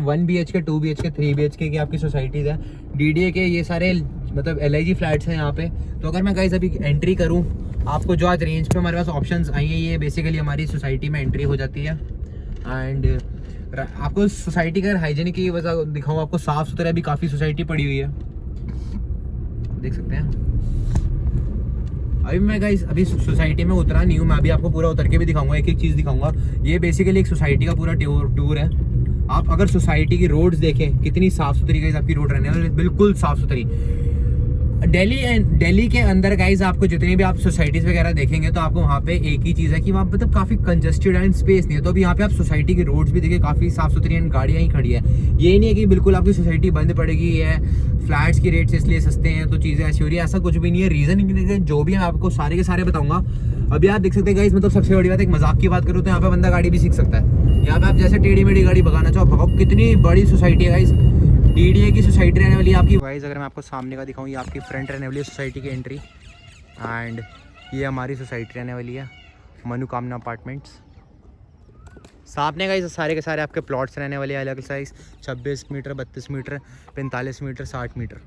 1 BHK 2 BHK 3 BHK की आपकी societies है। DDA के ये सारे मतलब LIG फ्लैट्स हैं यहाँ पे। तो अगर मैं गाइस अभी एंट्री करूँ, आपको जो आज रेंज पे हमारे पास ऑप्शंस आई हैं, ये बेसिकली हमारी सोसाइटी में एंट्री हो जाती है। एंड आपको सोसाइटी का हाइजीनिक की वजह दिखाऊँ, आपको साफ़ सुथरा भी काफ़ी सोसाइटी पड़ी हुई है, देख सकते हैं। अभी मैं गाइस अभी सोसाइटी में उतरा नहीं हूँ, मैं अभी आपको पूरा उतर के भी दिखाऊंगा, एक एक चीज़ दिखाऊंगा। ये बेसिकली एक सोसाइटी का पूरा टूर है। आप अगर सोसाइटी की रोड्स देखें कितनी साफ़ सुथरी गाइस आपकी रोड रहने वाली, बिल्कुल साफ़ सुथरी। दिल्ली के अंदर गाइज आपको जितनी भी आप सोसाइटीज वगैरह देखेंगे तो आपको वहाँ पे एक ही चीज़ है कि वहाँ मतलब काफ़ी कंजस्टेड एंड स्पेस नहीं है। तो अभी यहाँ पे आप सोसाइटी की रोड्स भी देखिए काफ़ी साफ़ सुथरी एंड गाड़ियाँ ही खड़ी है। ये नहीं है कि बिल्कुल आपकी सोसाइटी बंद पड़ेगी है, फ्लैट्स की रेट्स इसलिए सस्ते हैं तो चीज़ें ऐसी हो रही है, ऐसा कुछ भी नहीं है। रीज़न जो भी है आपको सारे के सारे बताऊँगा। अभी आप देख सकते हैं गाइज, मतलब सबसे बड़ी बात, एक मजाक की बात करूँ तो यहाँ पे बंदा गाड़ी भी सीख सकता है। यहाँ पे आप जैसे टेढ़ी मेढ़ी गाड़ी भगाना चाहो भगाओ। कितनी बड़ी सोसाइटी है गाइज, DDA की सोसाइटी रहने वाली है आपकी। गाइस अगर मैं आपको सामने का दिखाऊं, ये आपकी फ्रंट रहने वाली है सोसाइटी की एंट्री। एंड ये हमारी सोसाइटी रहने वाली है, मनोकामना अपार्टमेंट्स। सामने गाइस सारे के सारे आपके प्लॉट्स रहने वाले हैं, अलग size 26 metre, 32 metre, 45 metre, 60 metre.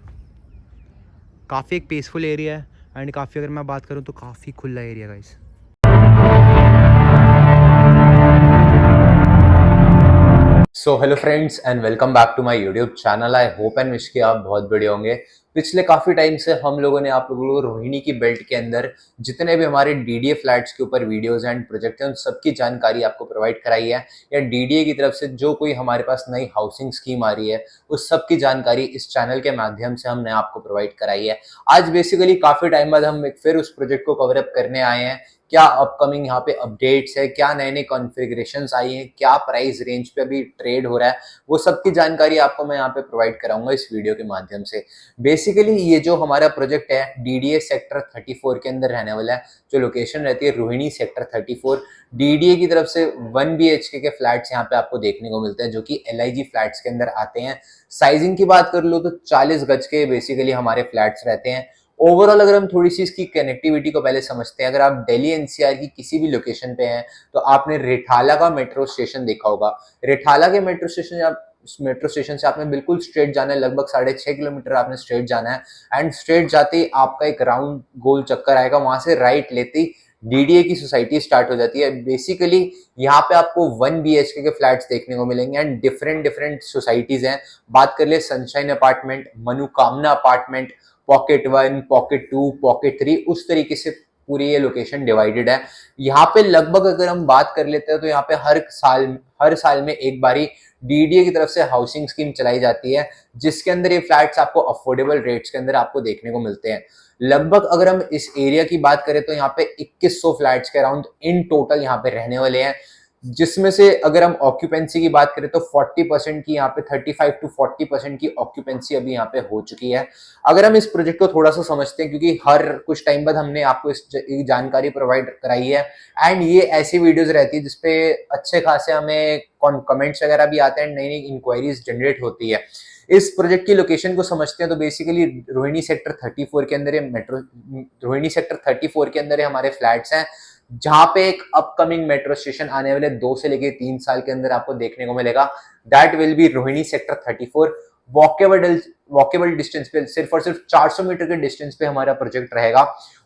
काफ़ी एक पीसफुल एरिया है एंड काफ़ी, अगर मैं बात करूँ तो काफ़ी खुला area guys. So hello friends and welcome back to my YouTube channel. I hope and wish कि आप बहुत बढ़िया होंगे। पिछले काफी टाइम से हम लोगों ने आप लोगों को रोहिणी की बेल्ट के अंदर जितने भी हमारे डीडीए फ्लैट्स के ऊपर वीडियोस एंड प्रोजेक्ट हैं उन सबकी जानकारी आपको प्रोवाइड कराई है, या डीडीए की तरफ से जो कोई हमारे पास नई हाउसिंग स्कीम आ रही है उस सब की जानकारी इस चैनल के माध्यम से हमने आपको प्रोवाइड कराई है। आज बेसिकली काफी टाइम बाद हम फिर उस प्रोजेक्ट को कवर अप करने आए हैं। क्या अपकमिंग यहाँ पे अपडेट्स है, क्या नए नए कॉन्फ़िगरेशंस आई हैं, क्या प्राइस रेंज पे अभी ट्रेड हो रहा है, वो सब की जानकारी आपको मैं यहाँ पे प्रोवाइड कराऊंगा इस वीडियो के माध्यम से। बेसिकली ये जो हमारा प्रोजेक्ट है डीडीए सेक्टर 34 के अंदर रहने वाला है, जो लोकेशन रहती है रोहिणी सेक्टर 34। डीडीए की तरफ से 1 BHK के फ्लैट्स यहाँ पे आपको देखने को मिलते हैं, जो कि LIG फ्लैट्स के अंदर आते हैं। साइजिंग की बात कर लो तो 40 गज के बेसिकली हमारे फ्लैट्स रहते हैं। ओवरऑल अगर हम थोड़ी सी इसकी कनेक्टिविटी को पहले समझते हैं, अगर आप दिल्ली NCR की किसी भी लोकेशन पे हैं तो आपने रिठाला का मेट्रो स्टेशन देखा होगा। रिठाला के मेट्रो स्टेशन से आपने बिल्कुल स्ट्रेट जाना है, लगभग 6.5 किलोमीटर आपने स्ट्रेट जाना है। एंड स्ट्रेट जाते ही आपका एक राउंड गोल चक्कर आएगा, वहां से राइट लेते ही डीडीए की सोसाइटी स्टार्ट हो जाती है। बेसिकली यहाँ पे आपको 1 BHK के फ्लैट्स देखने को मिलेंगे एंड डिफरेंट डिफरेंट सोसाइटीज हैं। बात कर ले सनशाइन अपार्टमेंट, मनोकामना अपार्टमेंट, पॉकेट 1, पॉकेट 2, पॉकेट 3, उस तरीके से पूरी ये लोकेशन डिवाइडेड है। यहाँ पे लगभग अगर हम बात कर लेते हैं तो यहाँ पे हर साल में एक बारी डीडीए की तरफ से हाउसिंग स्कीम चलाई जाती है, जिसके अंदर ये फ्लैट्स आपको अफोर्डेबल रेट्स के अंदर आपको देखने को मिलते हैं। लगभग अगर हम इस एरिया की बात करें तो यहाँ पे 2100 फ्लैट्स के अराउंड इन टोटल यहाँ पे रहने वाले हैं, जिसमें से अगर हम ऑक्यूपेंसी की बात करें तो 40% की यहाँ पे 35 to 40% की ऑक्यूपेंसी अभी यहाँ पे हो चुकी है। अगर हम इस प्रोजेक्ट को थोड़ा सा समझते हैं, क्योंकि हर कुछ टाइम बाद हमने आपको इस जानकारी प्रोवाइड कराई है एंड ये ऐसी वीडियोस रहती है जिसपे अच्छे खासे हमें कमेंट्स वगैरह भी आते हैं, नई नई इंक्वायरीज जनरेट होती है। इस प्रोजेक्ट की लोकेशन को समझते हैं तो बेसिकली रोहिणी सेक्टर 34 के अंदर रोहिणी सेक्टर 34 के अंदर हमारे फ्लैट्स हैं, जहां पे एक अपकमिंग मेट्रो स्टेशन आने वाले 2 से लेके 3 साल के अंदर आपको देखने को मिलेगा। That will be Rohini sector 34। Walkable distance पे, सिर्फ और सिर्फ 400 मीटर के डिस्टेंस पे हमारा प्रोजेक्ट रहेगा।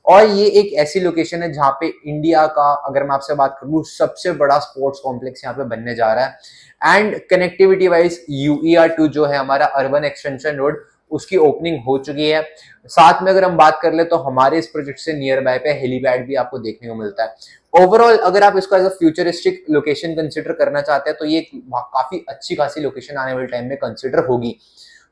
और ये एक ऐसी लोकेशन है जहां पे इंडिया का, अगर मैं आपसे बात करूं, सबसे बड़ा स्पोर्ट्स कॉम्प्लेक्स यहाँ पे बनने जा रहा है। एंड कनेक्टिविटी वाइज UER2 जो है हमारा अर्बन एक्सटेंशन रोड, उसकी ओपनिंग हो चुकी है। साथ में अगर हम बात कर ले तो हमारे इस प्रोजेक्ट से नियर बाय पे हेलीपैड भी आपको देखने को मिलता है। ओवरऑल अगर आप इसको as a futuristic location consider करना चाहते हैं तो ये काफी अच्छी खासी लोकेशन आने वाले टाइम में कंसिडर होगी।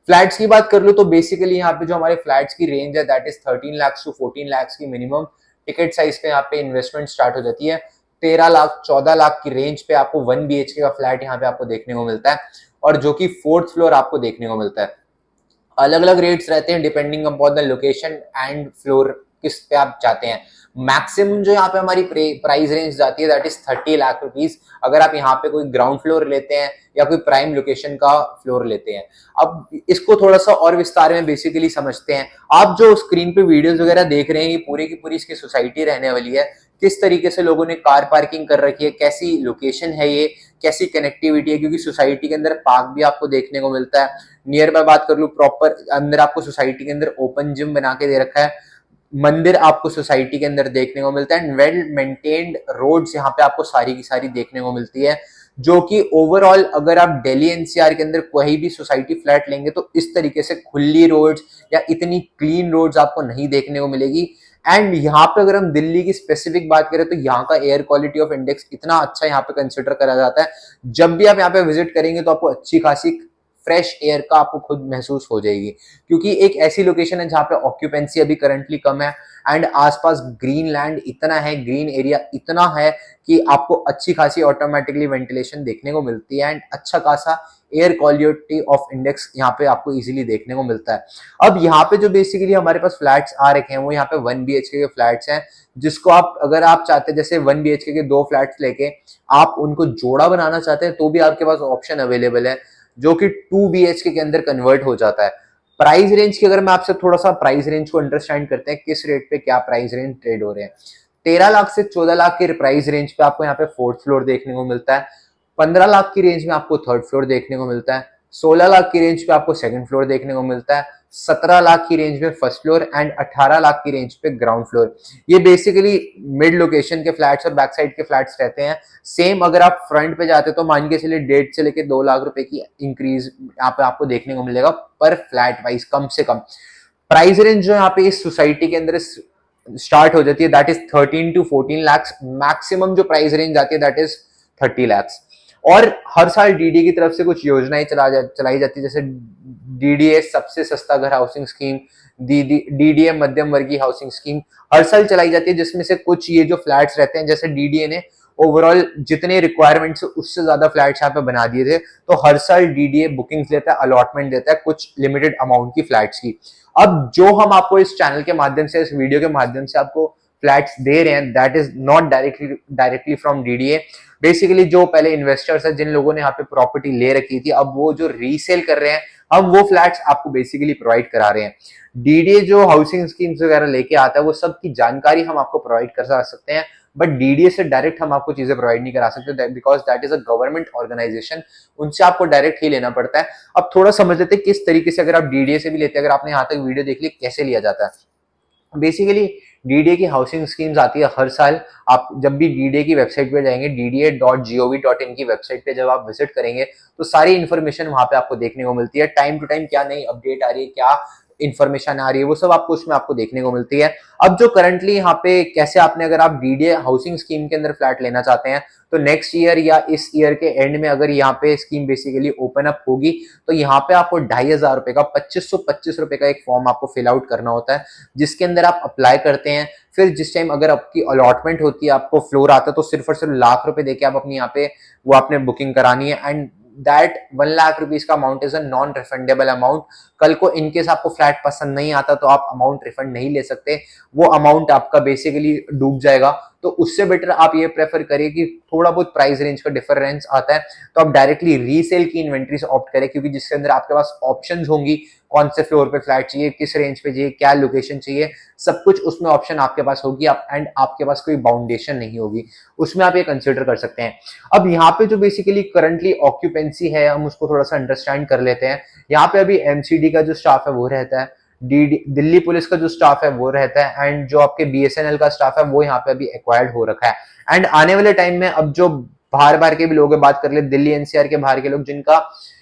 फ्लैट्स की बात कर लो तो बेसिकली यहाँ पे जो हमारे फ्लैट्स की रेंज है that is 13 lakh to 14 lakh की मिनिमम टिकट साइज पे यहाँ पे इन्वेस्टमेंट स्टार्ट हो जाती है। 13 लाख 14 लाख की रेंज पे आपको 1 BHK का फ्लैट यहाँ पे आपको देखने को मिलता है, और जो कि 4th फ्लोर आपको देखने को मिलता है। अलग अलग रेट्स रहते हैं depending upon the location and floor किस पे आप चाहते हैं। मैक्सिमम जो यहाँ पे हमारी प्राइस रेंज जाती है दैट इज 30 लाख रुपीज, अगर आप यहाँ पे कोई ग्राउंड फ्लोर लेते हैं या कोई प्राइम लोकेशन का फ्लोर लेते हैं। अब इसको थोड़ा सा और विस्तार में बेसिकली समझते हैं। आप जो स्क्रीन पे वीडियोस वगैरह देख रहे हैं ये पूरी की पूरी इसकी सोसाइटी रहने वाली है। किस तरीके से लोगों ने कार पार्किंग कर रखी है, कैसी लोकेशन है कैसी कनेक्टिविटी है, क्योंकि सोसाइटी के अंदर पार्क भी आपको देखने को मिलता है। नियर बाय बात कर लूँ, प्रॉपर अंदर आपको सोसाइटी के अंदर ओपन जिम बना के दे रखा है। मंदिर आपको सोसाइटी के अंदर देखने को मिलता है एंड वेल मेंटेन्ड रोड्स यहाँ पे आपको सारी की सारी देखने को मिलती है, जो कि ओवरऑल अगर आप दिल्ली एनसीआर के अंदर कोई भी सोसाइटी फ्लैट लेंगे तो इस तरीके से खुली रोड्स या इतनी क्लीन रोड्स आपको नहीं देखने को मिलेगी। एंड यहाँ पे अगर हम दिल्ली की स्पेसिफिक बात करें तो यहाँ का एयर क्वालिटी ऑफ इंडेक्स इतना अच्छा यहाँ पे कंसिडर करा जाता है, जब भी आप यहाँ पे विजिट करेंगे तो आपको अच्छी खासी फ्रेश एयर का आपको खुद महसूस हो जाएगी, क्योंकि एक ऐसी लोकेशन है जहाँ पे ऑक्यूपेंसी अभी करंटली कम है एंड आसपास ग्रीन लैंड इतना है, ग्रीन एरिया इतना है कि आपको अच्छी खासी ऑटोमेटिकली वेंटिलेशन देखने को मिलती है एंड अच्छा खासा एयर क्वालिटी ऑफ इंडेक्स यहाँ पे आपको इजीली देखने को मिलता है। अब यहाँ पे जो बेसिकली हमारे पास फ्लैट्स आ रखे हैं वो यहाँ पे 1 BHK के फ्लैट्स हैं, जिसको आप अगर आप चाहते हैं जैसे 1 BHK के 2 फ्लैट्स लेके आप उनको जोड़ा बनाना चाहते हैं तो भी आपके पास ऑप्शन अवेलेबल है, जो कि 2 BHK के अंदर कन्वर्ट हो जाता है। प्राइस रेंज की अगर मैं आपसे थोड़ा सा प्राइस रेंज को अंडरस्टैंड करते हैं, किस रेट पे क्या प्राइस रेंज ट्रेड हो रहे हैं। 13 लाख से 14 लाख के प्राइस रेंज पे आपको यहाँ पे 4th फ्लोर देखने को मिलता है। 15 लाख की रेंज में आपको 3rd फ्लोर देखने को मिलता है। 16 लाख की रेंज पे आपको 2nd फ्लोर देखने को मिलता है। 17 लाख की रेंज में 1st फ्लोर एंड 18 लाख की रेंज पे ग्राउंड फ्लोर। ये बेसिकली मिड लोकेशन के फ्लैट्स और बैक साइड के फ्लैट्स रहते हैं। सेम अगर आप फ्रंट पे जाते तो मान के चलिए 1.5 से लेके 2 लाख रुपए की इंक्रीज यहाँ पे आपको देखने को मिलेगा पर फ्लैट वाइज कम से कम। प्राइस रेंज जो यहाँ पे इस सोसाइटी के अंदर स्टार्ट हो जाती है that is 13 to 14 lakh. Maximum जो प्राइस रेंज आती है दैट इज 30 लाख। और हर साल डीडीए की तरफ से कुछ योजनाएं चलाई जाती है, जैसे डीडीए सबसे सस्ता घर हाउसिंग स्कीम, डीडीए मध्यम वर्गीय हाउसिंग स्कीम हर साल चलाई जाती है, जिसमें से कुछ ये जो फ्लैट्स रहते हैं, जैसे डीडीए ने ओवरऑल जितने रिक्वायरमेंट्स उससे ज्यादा फ्लैट्स यहाँ पे बना दिए थे, तो हर साल डीडीए बुकिंग्स देता है, अलॉटमेंट देता है कुछ लिमिटेड अमाउंट की फ्लैट्स की। अब जो हम आपको इस चैनल के माध्यम से, इस वीडियो के माध्यम से आपको फ्लैट्स दे रहे हैं that is not directly from DDA. Basically जो पहले इन्वेस्टर्स है, जिन लोगों ने यहाँ पे प्रॉपर्टी ले रखी थी, अब वो जो रीसेल कर रहे हैं, हम वो फ्लैट्स आपको बेसिकली प्रोवाइड करा रहे हैं। डीडीए जो हाउसिंग स्कीम्स वगैरह लेके आता है वो सब की जानकारी हम आपको प्रोवाइड कर सकते हैं, बट डीडीए से डायरेक्ट हम आपको चीजें प्रोवाइड नहीं करा सकते because that is a government organization, उनसे आपको डायरेक्ट ही लेना पड़ता है। अब थोड़ा समझ लेते हैं किस तरीके से अगर आप डीडीए से भी लेते हैं, अगर आपने यहाँ तक वीडियो देख ली कैसे लिया जाता है। बेसिकली डीडीए की हाउसिंग स्कीम्स आती है हर साल। आप जब भी डीडीए की वेबसाइट पे जाएंगे, dda.gov.in की वेबसाइट पे जब आप विजिट करेंगे तो सारी इन्फॉर्मेशन वहां पे आपको देखने को मिलती है। टाइम टू टाइम क्या नई अपडेट आ रही है, क्या इन्फॉर्मेशन आ रही है, वो सब आपको उसमें आपको देखने को मिलती है। अब जो करंटली यहाँ पे कैसे आपने, अगर आप डीडीए हाउसिंग स्कीम के अंदर फ्लैट लेना चाहते हैं तो नेक्स्ट ईयर या इस ईयर के एंड में अगर यहाँ पे स्कीम बेसिकली ओपन अप होगी तो यहाँ पे आपको 2,500 रुपए का 2,525 रुपए का एक फॉर्म आपको फिल आउट करना होता है, जिसके अंदर आप अप्लाई करते हैं। फिर जिस टाइम अगर आपकी अलॉटमेंट होती है, आपको फ्लोर आता है, तो सिर्फ और सिर्फ लाख रुपए देके आप अपनी यहाँ पे वो आपने बुकिंग करानी है एंड दैट 1 लाख रुपीज का amount is a non refundable amount. कल को इनकेस आपको फ्लैट पसंद नहीं आता तो आप अमाउंट रिफंड नहीं ले सकते, वो अमाउंट आपका बेसिकली डूब जाएगा। तो उससे बेटर आप ये प्रेफर करिए कि थोड़ा बहुत प्राइस रेंज का डिफरेंस आता है तो आप डायरेक्टली रीसेल की इन्वेंट्री से ऑप्ट करें, क्योंकि जिसके अंदर आपके पास ऑप्शंस होंगी, कौन से फ्लोर पे फ्लैट चाहिए, किस रेंज पे चाहिए, क्या लोकेशन चाहिए, सब कुछ उसमें ऑप्शन आपके पास होगी। आप एंड आपके पास कोई बाउंडेशन नहीं होगी, उसमें आप ये कंसिडर कर सकते हैं। अब यहाँ पे जो बेसिकली करंटली ऑक्यूपेंसी है, हम उसको थोड़ा सा अंडरस्टैंड कर लेते हैं। यहाँ पे अभी एमसीडी का जो स्टाफ है वो रहता है, दिल्ली पुलिस का जो स्टाफ है वो रहता है एंड जो आपके बीएसएनएल का स्टाफ है वो यहाँ पे अभी एक्वायर्ड हो रखा है। एंड आने वाले टाइम में अब जो बाहर के भी लोग बात कर ले, दिल्ली एनसीआर के बाहर के लोग जिनका,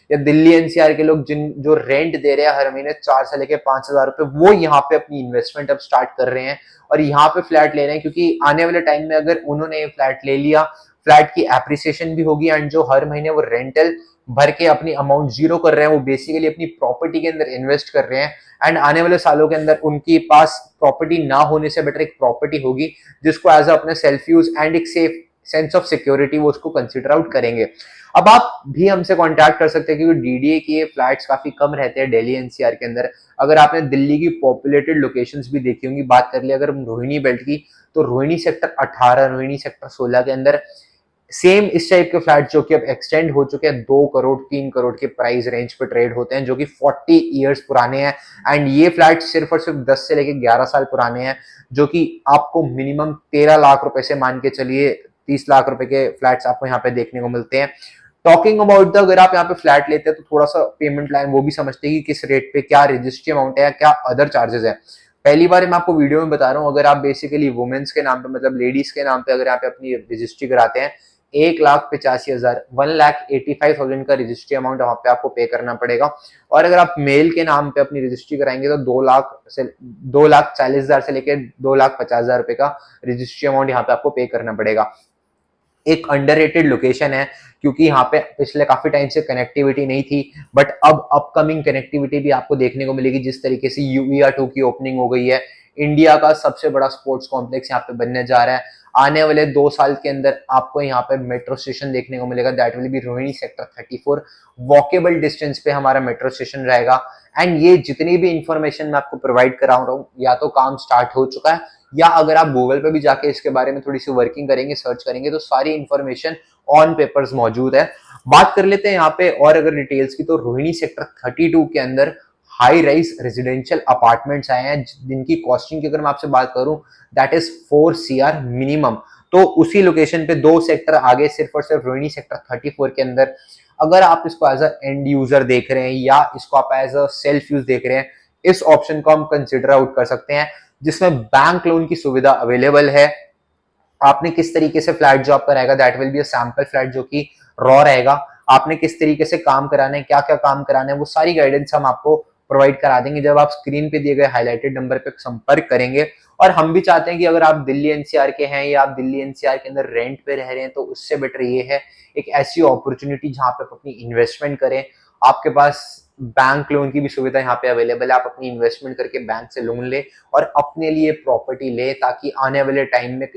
या दिल्ली एनसीआर के लोग जिन जो रेंट दे रहे हैं हर महीने 4 से लेके 5,000 रुपए, वो यहाँ पे अपनी इन्वेस्टमेंट अब स्टार्ट कर रहे हैं और यहाँ पे फ्लैट ले रहे हैं, क्योंकि आने वाले टाइम में अगर उन्होंने ये फ्लैट ले लिया, फ्लैट की एप्रिसिएशन भी होगी एंड जो हर महीने वो रेंटल भर के अपनी अमाउंट जीरो कर रहे हैं, वो बेसिकली अपनी प्रॉपर्टी के अंदर इन्वेस्ट कर रहे हैं एंड आने वाले सालों के अंदर उनके पास प्रॉपर्टी ना होने से बेटर एक प्रॉपर्टी होगी जिसको एज अपने सेल्फ यूज एंड एक सेफ सेंस ऑफ सिक्योरिटी वो उसको कंसिडर आउट करेंगे। अब आप भी हमसे कांटेक्ट कर सकते हैं, क्योंकि डीडीए के फ्लैट्स काफी कम रहते हैं दिल्ली एनसीआर के अंदर। अगर आपने दिल्ली की पॉपुलेटेड लोकेशंस भी देखी होंगी, बात कर ली अगर हम रोहिणी बेल्ट की, तो रोहिणी सेक्टर 18, रोहिणी सेक्टर 16 के अंदर सेम इस टाइप के फ्लैट जो कि अब एक्सटेंड हो चुके हैं, 2 करोड़ 3 करोड़ के प्राइस रेंज पे ट्रेड होते हैं, जो कि 40 इयर्स पुराने हैं एंड ये फ्लैट सिर्फ और सिर्फ 10 से लेके 11 साल पुराने हैं, जो कि आपको मिनिमम 13 लाख रुपए से मान के चलिए 30 लाख रुपए के फ्लैट्स आपको यहाँ पे देखने को मिलते हैं। टॉकिंग अबाउट द, अगर आप यहाँ पे फ्लैट लेते हैं तो थोड़ा सा पेमेंट लाइन वो भी समझते हैं कि किस रेट पे क्या रजिस्ट्री अमाउंट है या क्या अदर चार्जेस है। पहली बार मैं आपको वीडियो में बता रहा हूँ, अगर आप बेसिकली वुमेन्स के नाम पे मतलब लेडीज के नाम पे अगर यहाँ पे अपनी रजिस्ट्री कराते हैं 1,85,000 1,85,000 का रजिस्ट्री अमाउंट वहां पे आपको पे करना पड़ेगा। और अगर आप मेल के नाम पे अपनी रजिस्ट्री कराएंगे तो 2,40,000 से लेकर 2,50,000 रुपए का रजिस्ट्री अमाउंट यहाँ पे आपको पे करना पड़ेगा। एक अंडररेटेड लोकेशन है क्योंकि यहाँ पे पिछले काफी टाइम से कनेक्टिविटी नहीं थी, बट अब अपकमिंग कनेक्टिविटी भी आपको देखने को मिलेगी। जिस तरीके से UER2 की ओपनिंग हो गई है, इंडिया का सबसे बड़ा स्पोर्ट्स कॉम्प्लेक्स यहाँ पे बनने जा रहा है। आने वाले 2 साल के अंदर आपको यहाँ पे मेट्रो स्टेशन देखने को मिलेगा, that will be Rohini sector 34। Walkable distance पे हमारा मेट्रो स्टेशन रहेगा। एंड ये जितनी भी इंफॉर्मेशन मैं आपको प्रोवाइड करा रहा हूँ, या तो काम स्टार्ट हो चुका है, या अगर आप गूगल पे भी जाके इसके बारे में थोड़ी सी वर्किंग करेंगे, सर्च करेंगे, तो सारी इंफॉर्मेशन ऑन पेपर्स मौजूद है। बात कर लेते हैं यहाँ पे और अगर डिटेल्स की, तो रोहिणी सेक्टर 32 के अंदर हाई राइज रेजिडेंशियल अपार्टमेंट्स आए हैं जिनकी कॉस्टिंग की अगर मैं आपसे बात करूं दैट इज 4 CR मिनिमम। तो उसी लोकेशन पे 2 सेक्टर आगे सिर्फ और सिर्फ रोहिणी सेक्टर 34 के अंदर, अगर आप इसको एज अ एंड यूजर देख रहे हैं या इसको आप एज अ सेल्फ यूज देख रहे हैं, इस ऑप्शन को हम कंसिडर आउट कर सकते हैं, जिसमें बैंक लोन की सुविधा अवेलेबल है। आपने किस तरीके से फ्लैट जो आपका रहेगा that will be a sample flat जो कि रॉ रहेगा। आपने किस तरीके से काम कराना है, क्या क्या काम कराना है, वो सारी गाइडेंस हम आपको प्रोवाइड करा देंगे जब आप स्क्रीन पे दिए गए हाईलाइटेड नंबर पे संपर्क करेंगे। और हम भी चाहते हैं कि अगर आप दिल्ली NCR के हैं या आप दिल्ली NCR के अंदर रेंट पे रह रहे हैं, तो उससे बेटर ये है एक ऐसी अपॉर्चुनिटी जहां पे आप अपनी इन्वेस्टमेंट करें। आपके पास बैंक लोन की भी सुविधा यहाँ पे अवेलेबल है, आप अपनी इन्वेस्टमेंट करके बैंक से लोन ले और अपने लिए प्रॉपर्टी ले, ताकि आने वाले टाइम में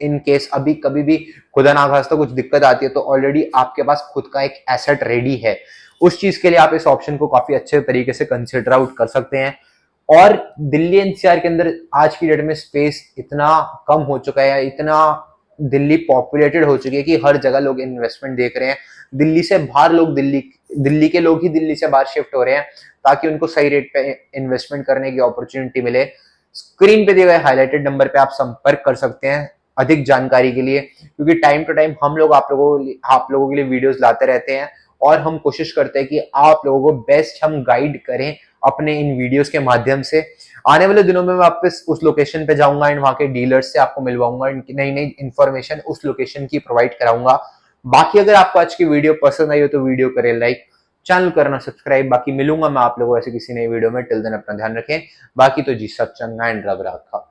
इन केस अभी कभी भी खुदा ना खास्ता कुछ दिक्कत आती है तो ऑलरेडी आपके पास खुद का एक एसेट रेडी है। उस चीज के लिए आप इस ऑप्शन को काफी अच्छे तरीके से कंसिडर आउट कर सकते हैं। और दिल्ली NCR के अंदर आज की डेट में स्पेस इतना कम हो चुका है, इतना दिल्ली पॉपुलेटेड हो चुकी है कि हर जगह लोग इन्वेस्टमेंट देख रहे हैं। दिल्ली से बाहर लोग दिल्ली के लोग ही दिल्ली से बाहर शिफ्ट हो रहे हैं ताकि उनको सही रेट पे इन्वेस्टमेंट करने की अपॉर्चुनिटी मिले। स्क्रीन पे दिए गए हाईलाइटेड नंबर पे आप संपर्क कर सकते हैं अधिक जानकारी के लिए, क्योंकि टाइम टू टाइम हम लोग आप लोगों के लिए वीडियोस लाते रहते हैं और हम कोशिश करते हैं कि आप लोगों को बेस्ट हम गाइड करें अपने इन वीडियोस के माध्यम से। आने वाले दिनों में मैं वापस उस लोकेशन पे जाऊंगा एंड वहां के डीलर्स से आपको मिलवाऊंगा, इनकी नई नई इन्फॉर्मेशन उस लोकेशन की प्रोवाइड कराऊंगा। बाकी अगर आपको आज की वीडियो पसंद आई हो तो वीडियो करें लाइक, चैनल करना सब्सक्राइब। बाकी मिलूंगा मैं आप लोगों ऐसे किसी नई वीडियो में, टिल देन अपना ध्यान रखें। बाकी तो जी सब चंगा एंड रब रखा।